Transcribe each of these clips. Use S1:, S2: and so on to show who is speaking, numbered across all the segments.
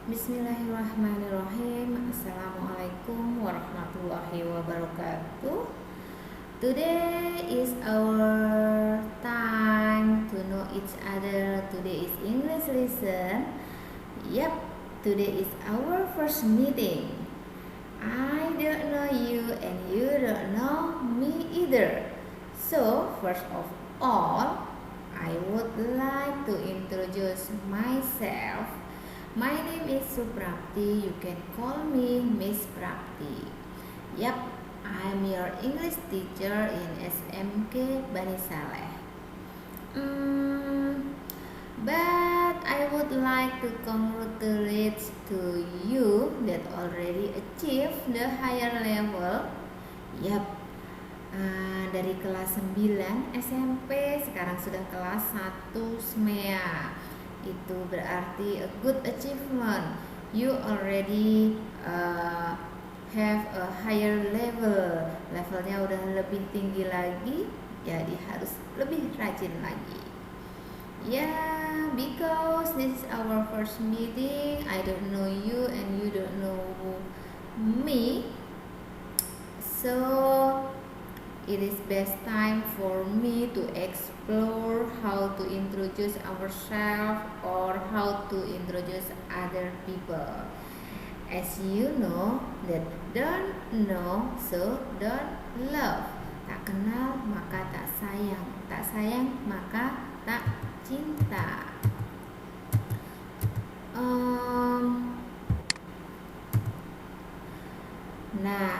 S1: Bismillahirrahmanirrahim. Assalamualaikum warahmatullahi wabarakatuh. Today is our time to know each other. Today is English lesson. Yep, today is our first meeting. I don't know you and you don't know me either. So, first of all, I would like to introduce myself. My name is Suprapti. You can call me Miss Prapti. Yep, I'm your English teacher in SMK Bani Saleh. But I would like to congratulate to you that already achieved the higher level. Yep, dari kelas 9 SMP sekarang sudah kelas 1 SMEA. Itu berarti a good achievement. You already have a higher level. Levelnya udah lebih tinggi lagi, jadi harus lebih rajin lagi. Yeah, because this is our first meeting. I don't know you and you don't know me. So it is best time for me to explore how to introduce ourselves or how to introduce other people. As you know, that don't know, so don't love. Tak kenal maka tak sayang, tak sayang maka tak cinta. Nah,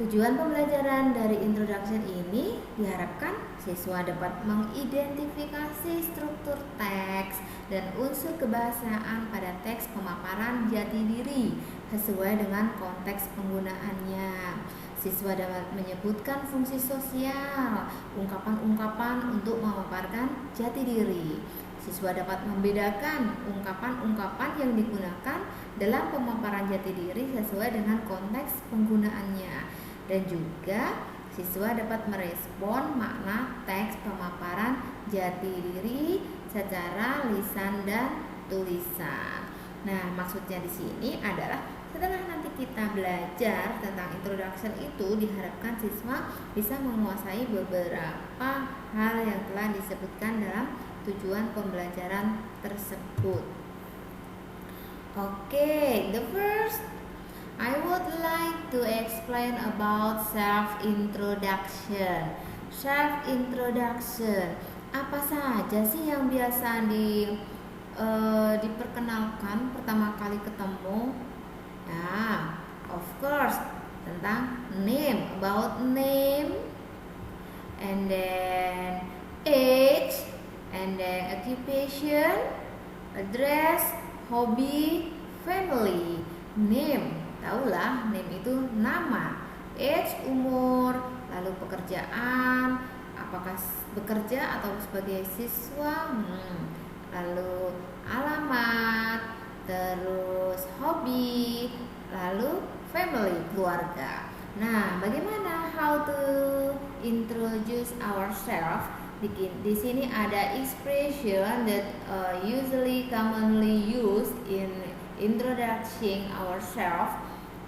S1: tujuan pembelajaran dari introduction ini diharapkan siswa dapat mengidentifikasi struktur teks dan unsur kebahasaan pada teks pemaparan jati diri sesuai dengan konteks penggunaannya. Siswa dapat menyebutkan fungsi sosial, ungkapan-ungkapan untuk memaparkan jati diri. Siswa dapat membedakan ungkapan-ungkapan yang digunakan dalam pemaparan jati diri sesuai dengan konteks penggunaannya. Dan juga siswa dapat merespon makna teks pemaparan jati diri secara lisan dan tulisan. Nah, maksudnya di sini adalah setelah nanti kita belajar tentang introduction itu, diharapkan siswa bisa menguasai beberapa hal yang telah disebutkan dalam tujuan pembelajaran tersebut. Okay, the first I would like to explain about self-introduction. Self-introduction, apa saja sih yang biasa diperkenalkan pertama kali ketemu? Ya, of course, tentang name, about name, and then age, and then occupation, address, hobby, family. Name, tahulah, name itu nama. Age, umur, lalu pekerjaan, apakah bekerja atau sebagai siswa, lalu alamat, terus hobi, lalu family, keluarga. Nah, bagaimana how to introduce ourselves? Di sini ada expression that usually commonly used in introducing ourselves.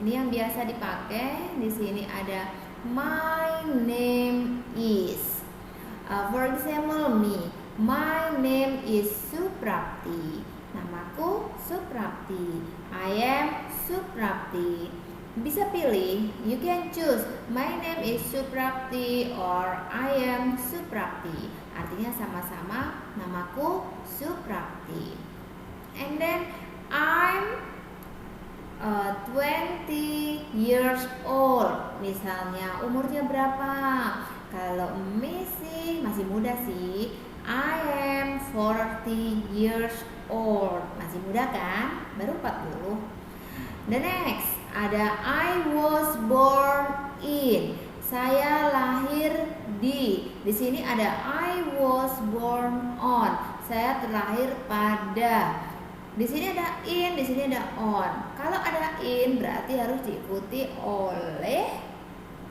S1: Ini yang biasa dipakai. Di sini ada my name is. For example, me. My name is Suprapti. Namaku Suprapti. I am Suprapti. Bisa pilih, you can choose my name is Suprapti or I am Suprapti. Artinya sama-sama namaku Suprapti. And then I'm 20 years old. Misalnya umurnya berapa? Kalau Messi masih muda sih. I am 40 years old. Masih muda kan? Baru 40. The next ada I was born in. Saya lahir di. Di sini ada I was born on. Saya terlahir pada. Di sini ada in, di sini ada on. Kalau ada in berarti harus diikuti oleh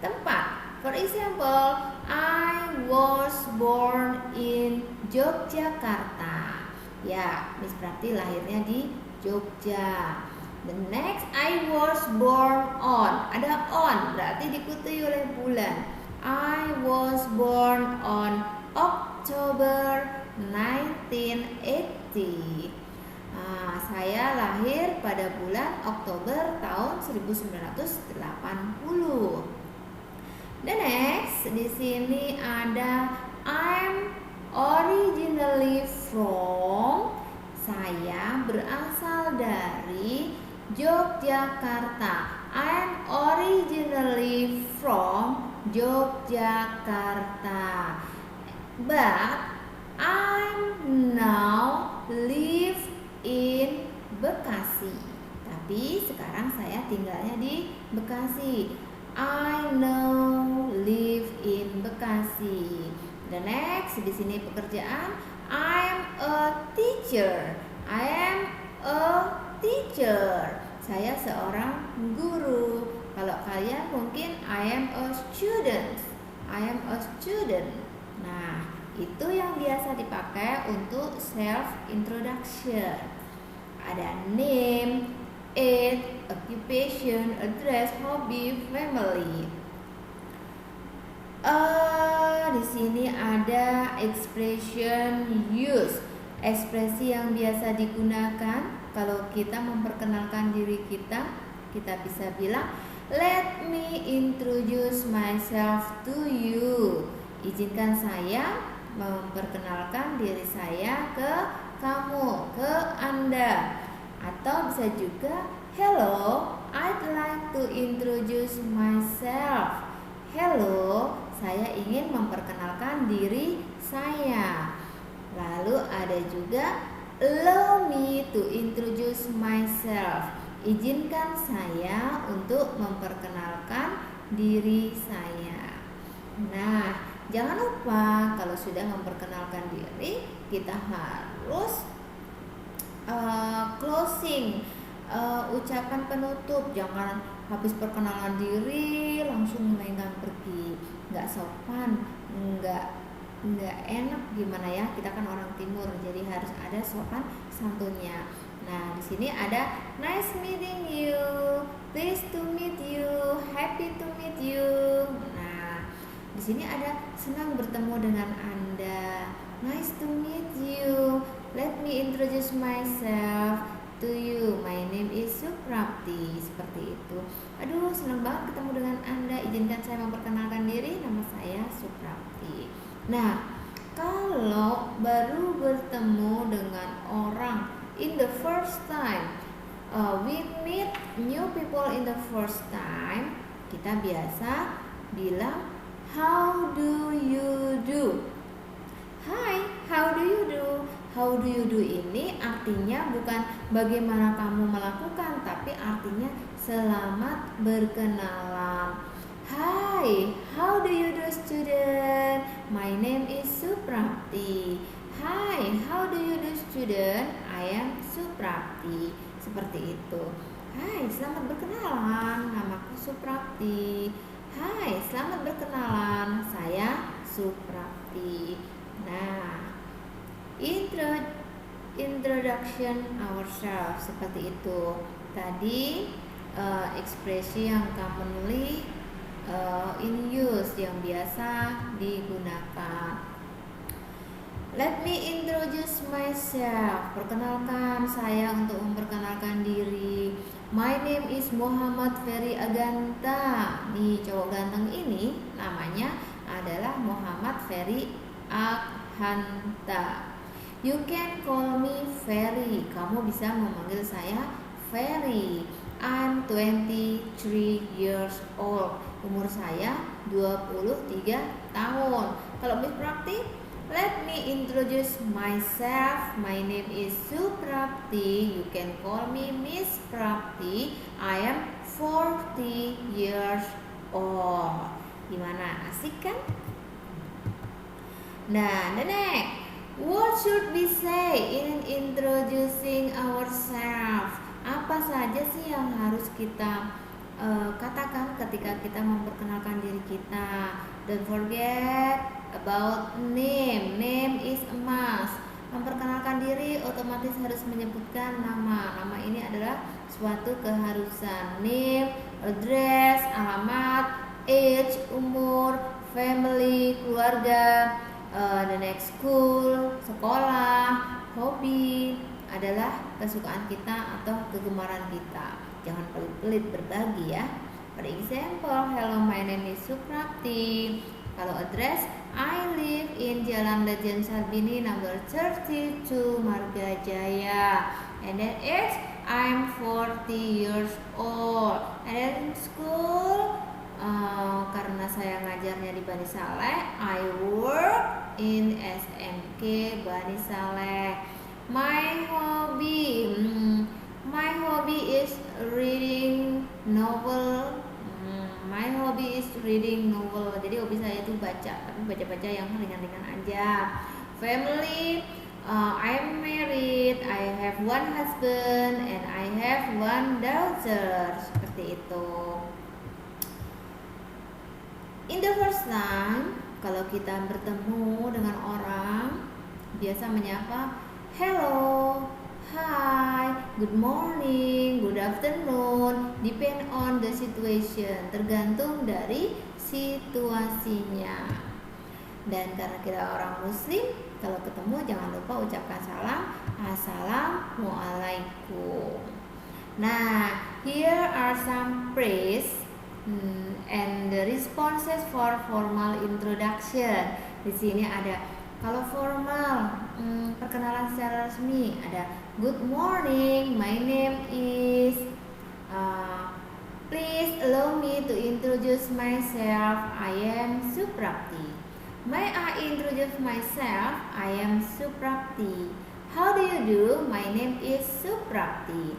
S1: tempat. For example, I was born in Yogyakarta. Ya, Miss Prati lahirnya di Jogja. The next, I was born on. Ada on, berarti diikuti oleh bulan. I was born on October 1980. Saya lahir pada bulan Oktober tahun 1980. The next, di sini ada I'm originally from. Saya berasal dari Yogyakarta. I'm originally from Yogyakarta. But I'm now live in Bekasi. Tapi sekarang saya tinggalnya di Bekasi. I now live in Bekasi. The next, di sini pekerjaan. I'm a teacher. I am a teacher. Saya seorang guru. Kalau kalian mungkin I am a student. I am a student. Nah, itu yang biasa dipakai untuk self introduction. Ada name, age, occupation, address, hobby, family. Di sini ada expression use. Ekspresi yang biasa digunakan kalau kita memperkenalkan diri kita, kita bisa bilang, let me introduce myself to you. Izinkan saya memperkenalkan diri saya ke kamu, ke Anda. Atau bisa juga, hello, I'd like to introduce myself. Hello, saya ingin memperkenalkan diri saya. Lalu ada juga allow me to introduce myself. Izinkan saya untuk memperkenalkan diri saya. Nah, jangan lupa kalau sudah memperkenalkan diri, kita harus closing, ucapan penutup. Jangan habis perkenalan diri langsung melenggang pergi. Nggak sopan, nggak enak gimana ya, kita kan orang timur, jadi harus ada sopan santunnya. Nah, di sini ada nice meeting you, pleased to meet you, happy to meet you. Nah, di sini ada senang bertemu dengan Anda, nice to meet you, let me introduce myself to you, my name is Suprapti. Seperti itu. Aduh, senang banget ketemu dengan Anda, izinkan saya memperkenalkan diri, nama saya Suprapti. Nah, kalau baru bertemu dengan orang in the first time, we meet new people in the first time, kita biasa bilang how do you do? Hi, how do you do? How do you do ini artinya bukan bagaimana kamu melakukan, tapi artinya selamat berkenalan. Hi, how do you do student? My name is Suprapti. Hi, how do you do student? I am Suprapti. Seperti itu. Hai, selamat berkenalan. Namaku Suprapti. Hai, selamat berkenalan. Saya Suprapti. Nah, introduction ourselves seperti itu. Tadi ekspresi yang commonly in use, yang biasa digunakan. Let me introduce myself. Perkenalkan saya untuk memperkenalkan diri. My name is Muhammad Ferry Aganta. Nih, cowok ganteng ini namanya adalah Muhammad Ferry Aganta. You can call me Ferry. Kamu bisa memanggil saya Ferry. I'm 23 years old. Umur saya 23 tahun. Kalau lebih praktis, let me introduce myself. My name is Suprapti. You can call me Miss Prapti. I am 40 years old. Gimana? Asik kan? Nah, nenek, what should we say in introducing ourselves? Apa saja sih yang harus kita katakan ketika kita memperkenalkan diri kita? Don't forget about name. Name is a must. Memperkenalkan diri otomatis harus menyebutkan nama. Nama ini adalah suatu keharusan. Name, address, alamat, age, umur, family, keluarga, the next school, sekolah, hobi adalah kesukaan kita atau kegemaran kita. Jangan pelit-pelit berbagi ya. For example, hello, my name is Suprapti. Kalau address, I live in Jalan Lejen Sarbini number 32 Marga Jaya. And then age, I'm 40 years old. And then school, karena saya ngajarnya di Bani Saleh, I work in SMK Bani Saleh. My hobby is reading novel. My hobby is reading novel. Jadi hobi saya itu baca, tapi baca-baca yang ringan-ringan aja. Family, I'm married. I have one husband and I have one daughter. Seperti itu. In the first time, kalau kita bertemu dengan orang, biasa menyapa, hello, hi, good morning, good afternoon, depend on the situation, tergantung dari situasinya. Dan karena kita orang muslim, kalau ketemu jangan lupa ucapkan salam, assalamualaikum. Nah, here are some phrase and the responses for formal introduction. Di sini ada kalau formal, perkenalan secara resmi, ada good morning, my name is, please allow me to introduce myself, I am Suprapti. May I introduce myself, I am Suprapti. How do you do? My name is Suprapti.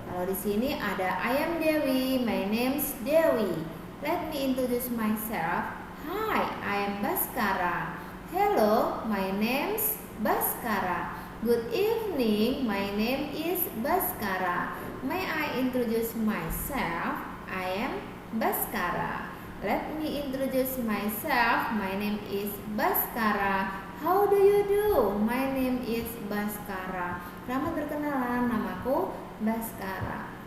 S1: Kalau di sini ada I am Dewi, my name is Dewi. Let me introduce myself. Hi, I am Baskara. Hello, my name's Baskara. Good evening, my name is Baskara. May I introduce myself? I am Baskara. Let me introduce myself. My name is Baskara. How do you do? My name is Baskara. Selamat berkenalan, namaku Baskara.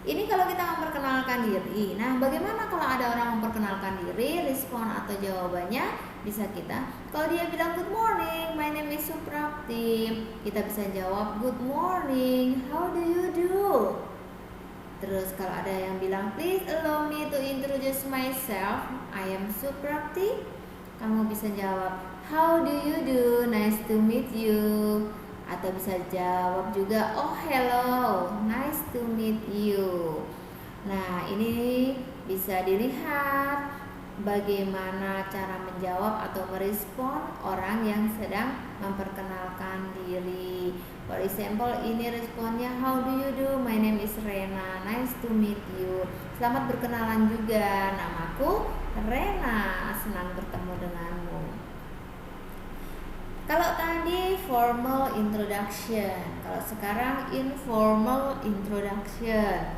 S1: Ini kalau kita memperkenalkan diri. Nah, bagaimana kalau ada orang memperkenalkan diri, respon atau jawabannya bisa kita. Kalau dia bilang good morning, my name is Suprapti, kita bisa jawab good morning, how do you do? Terus kalau ada yang bilang please allow me to introduce myself, I am Suprapti, kamu bisa jawab how do you do, nice to meet you. Atau bisa jawab juga oh hello, nice to meet you. Nah, ini bisa dilihat bagaimana cara menjawab atau merespon orang yang sedang memperkenalkan diri. For example, ini responnya how do you do? My name is Rena, nice to meet you. Selamat berkenalan juga, namaku Rena, senang bertemu denganmu. Kalau tadi formal introduction, kalau sekarang informal introduction.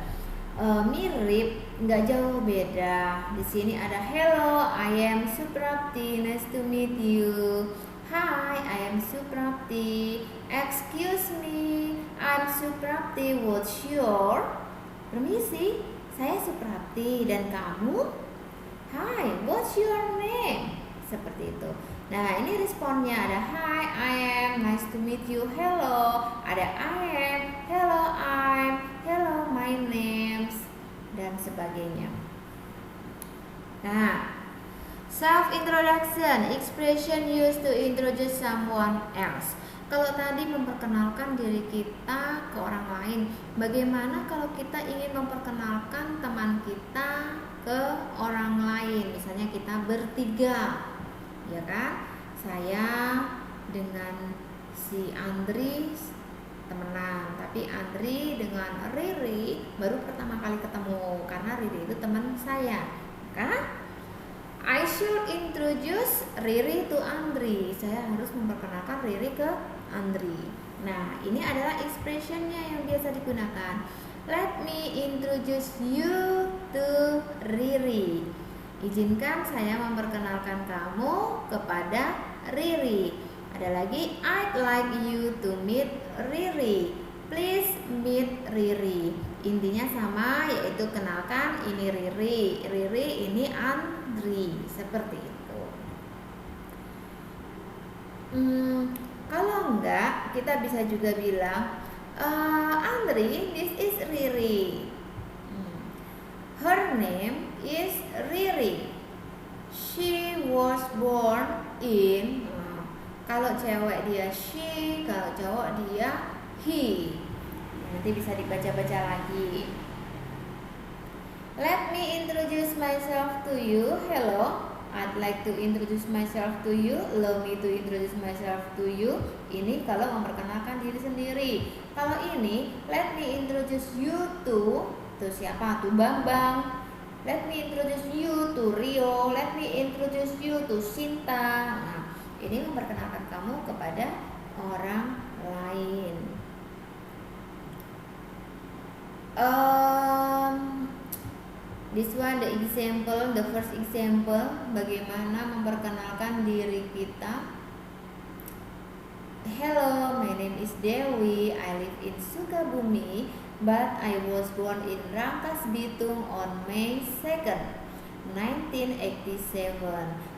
S1: Mirip, nggak jauh beda. Di sini ada hello, I am Suprapti, nice to meet you. Hi, I am Suprapti. Excuse me, I'm Suprapti. What's your? Permisi, saya Suprapti dan kamu? Hi, what's your name? Seperti itu. Nah, ini responnya ada hi, I am, nice to meet you, hello. Ada I am, hello, I'm, hello, my name's, dan sebagainya. Nah, self introduction, expression used to introduce someone else. Kalau tadi memperkenalkan diri kita ke orang lain, bagaimana kalau kita ingin memperkenalkan teman kita ke orang lain? Misalnya kita bertiga, ya kan? Saya dengan si Andri temenan, tapi Andri dengan Riri baru pertama kali ketemu karena Riri itu teman saya, kan? I should introduce Riri to Andri. Saya harus memperkenalkan Riri ke Andri. Nah, ini adalah expressionnya yang biasa digunakan. Let me introduce you to Riri. Izinkan saya memperkenalkan kamu kepada Riri. Ada Ada lagi, I'd like you to meet Riri. Please meet Riri. Intinya sama, yaitu kenalkan ini Riri. Riri ini Andri. Seperti itu. Kalau enggak, kita bisa juga bilang, Andri, this is Riri. Her name is Riri. She was born in. Kalau cewek dia she, kalau cowok dia he. Nanti bisa dibaca-baca lagi. Let me introduce myself to you. Hello, I'd like to introduce myself to you. Allow me to introduce myself to you. Ini kalau memperkenalkan diri sendiri. Kalau ini, let me introduce you to siapa? To Bambang. Let me introduce you to Rio. Let me introduce you to Sinta. Nah, ini memperkenalkan kamu kepada orang lain. This one the example, the first example, bagaimana memperkenalkan diri kita. Hello, my name is Dewi. I live in Sukabumi, but I was born in Rangkas Bitung on May 2nd, 1987.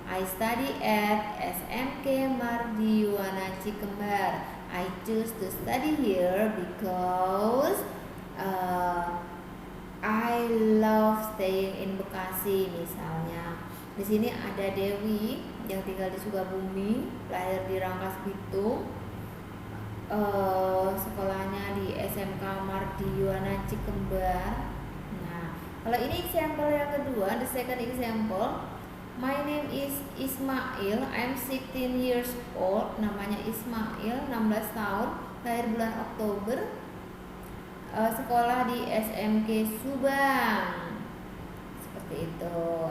S1: I study at SMK Mardiwana Cikembar. I choose to study here because I love staying in Bekasi misalnya. Di sini ada Dewi yang tinggal di Sukabumi, lahir di Rangkas Bitung. Sekolahnya di SMK Mardiwana Cikembar. Nah, kalau ini example yang kedua, the second example, my name is Ismail, I'm 16 years old. Namanya Ismail, 16 tahun, lahir bulan Oktober. Sekolah di SMK Subang. Seperti itu.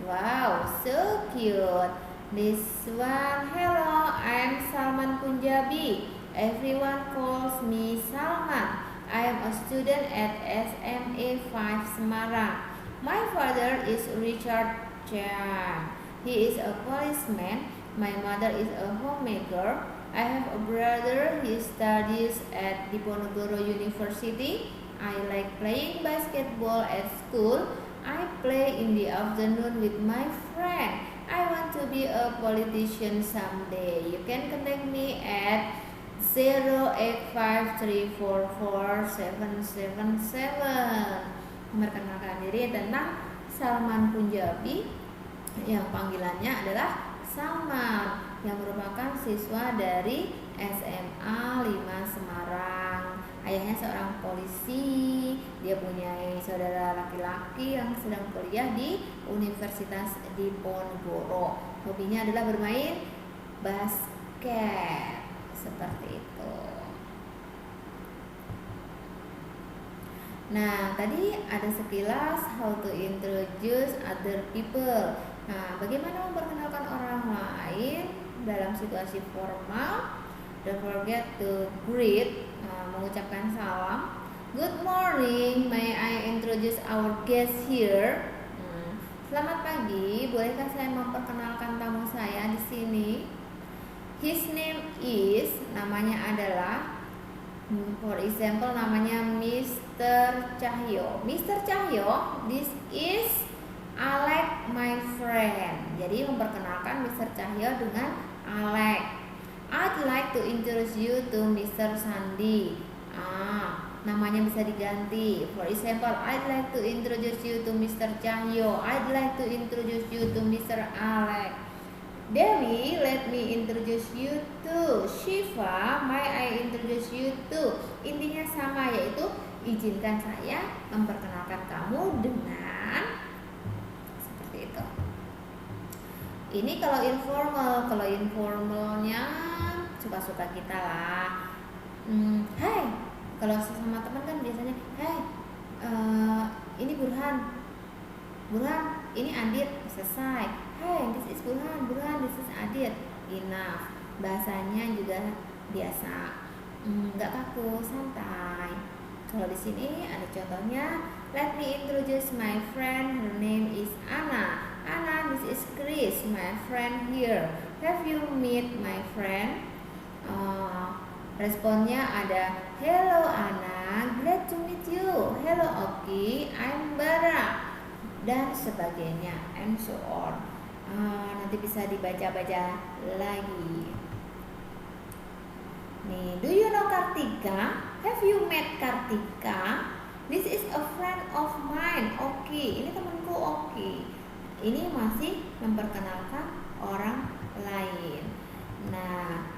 S1: Wow, so cute. This one, hello, I'm Salman Punjabi. Everyone calls me Salman. I am a student at SMA 5 Semarang. My father is Richard Chan. He is a policeman. My mother is a homemaker. I have a brother. He studies at Diponegoro University. I like playing basketball at school. I play in the afternoon with my friend. I want to be a politician someday. You can contact me at 085344777. Memperkenalkan diri tentang Salman Punjabi yang panggilannya adalah Salman, yang merupakan siswa dari SMA 5 Semarang. Ayahnya seorang polisi. Dia punya saudara laki-laki yang sedang kuliah di Universitas Diponegoro. Hobinya adalah bermain basket. Seperti itu. Nah, tadi ada sekilas how to introduce other people. Nah, bagaimana memperkenalkan orang lain dalam situasi formal. Don't forget to greet, mengucapkan salam. Good morning, may I introduce our guest here? Selamat pagi, bolehkah saya memperkenalkan tamu saya di sini? His name is, namanya adalah, for example, namanya Mr. Cahyo. Mr. Cahyo, this is Alec, my friend. Jadi memperkenalkan Mr. Cahyo dengan Alec. I'd like to introduce you to Mr. Sandi. Namanya bisa diganti. For example, I'd like to introduce you to Mr. Cahyo. I'd like to introduce you to Mr. Alec. Dewi, let me introduce you to Shiva. May I introduce you to? Intinya sama, yaitu izinkan saya memperkenalkan kamu dengan, seperti itu. Ini kalau informal. Kalau informalnya suka-suka kita lah. Hai, kalau sama teman kan biasanya, hai, ini Burhan, ini Adit, selesai. Hai, this is Burhan, this is Adit. Enough. Bahasanya juga biasa, nggak kaku, santai. Kalau di sini ada contohnya. Let me introduce my friend. Her name is Anna. Anna, this is Chris, my friend here. Have you met my friend? Responnya ada hello Anna, glad to meet you. Hello Oki, I'm Bara, dan sebagainya, and so on. Nanti bisa dibaca-baca lagi. Nih, do you know Kartika? Have you met Kartika? This is a friend of mine. Oki, ini temanku Oki. Ini masih memperkenalkan orang lain. Nah,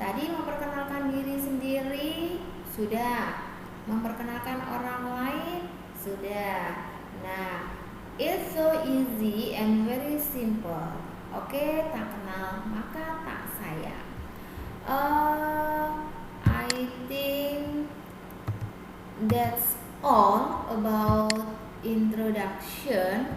S1: tadi memperkenalkan diri sendiri sudah, memperkenalkan orang lain sudah. Nah, it's so easy and very simple. Oke, tak kenal maka tak sayang. I think that's all about introduction.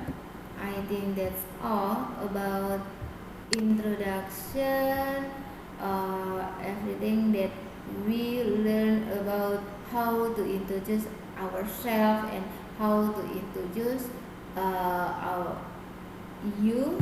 S1: Everything that we learn about how to introduce ourselves and how to introduce you